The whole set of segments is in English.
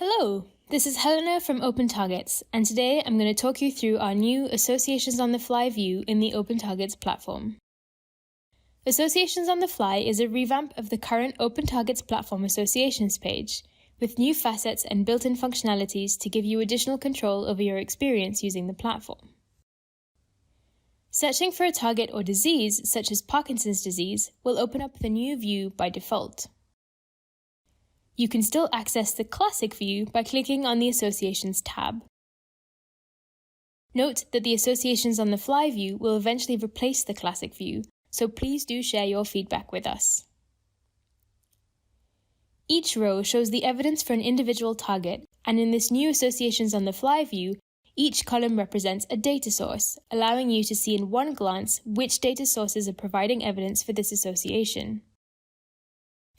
Hello, this is Helena from Open Targets, and today I'm going to talk you through our new Associations on the Fly view in the Open Targets platform. Associations on the Fly is a revamp of the current Open Targets platform associations page, with new facets and built-in functionalities to give you additional control over your experience using the platform. Searching for a target or disease, such as Parkinson's disease, will open up the new view by default. You can still access the classic view by clicking on the Associations tab. Note that the Associations on the Fly view will eventually replace the classic view, so please do share your feedback with us. Each row shows the evidence for an individual target, and in this new Associations on the Fly view, each column represents a data source, allowing you to see in one glance which data sources are providing evidence for this association.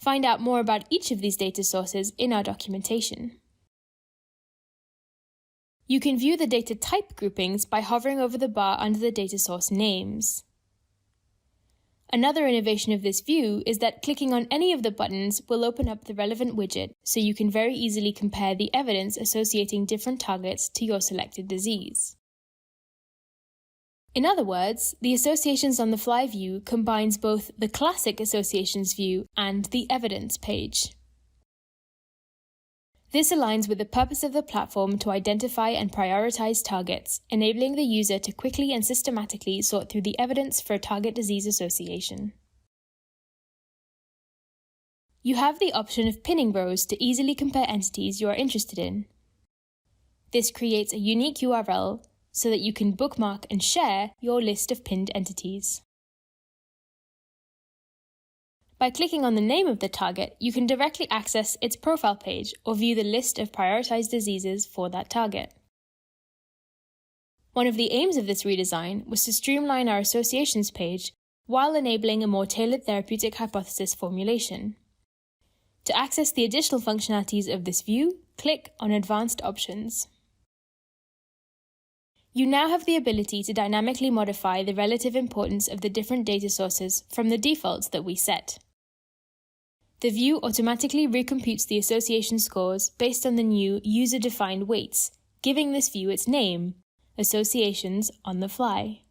Find out more about each of these data sources in our documentation. You can view the data type groupings by hovering over the bar under the data source names. Another innovation of this view is that clicking on any of the buttons will open up the relevant widget, so you can very easily compare the evidence associating different targets to your selected disease. In other words, the Associations on the Fly view combines both the classic associations view and the evidence page. This aligns with the purpose of the platform to identify and prioritize targets, enabling the user to quickly and systematically sort through the evidence for a target disease association. You have the option of pinning rows to easily compare entities you are interested in. This creates a unique URL so that you can bookmark and share your list of pinned entities. By clicking on the name of the target, you can directly access its profile page or view the list of prioritized diseases for that target. One of the aims of this redesign was to streamline our associations page while enabling a more tailored therapeutic hypothesis formulation. To access the additional functionalities of this view, click on Advanced Options. You now have the ability to dynamically modify the relative importance of the different data sources from the defaults that we set. The view automatically recomputes the association scores based on the new user-defined weights, giving this view its name, Associations on the Fly.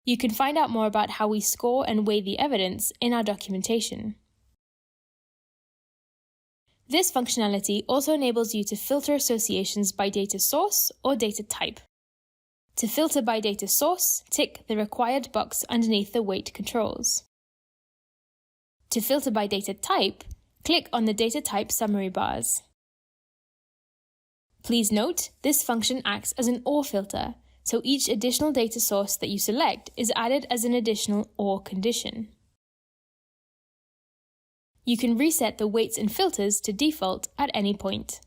You can find out more about how we score and weigh the evidence in our documentation. This functionality also enables you to filter associations by data source or data type. To filter by data source, tick the required box underneath the weight controls. To filter by data type, click on the data type summary bars. Please note, this function acts as an OR filter, so each additional data source that you select is added as an additional OR condition. You can reset the weights and filters to default at any point.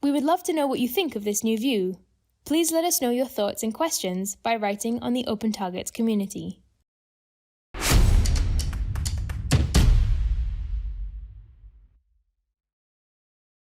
We would love to know what you think of this new view. Please let us know your thoughts and questions by writing on the Open Targets community.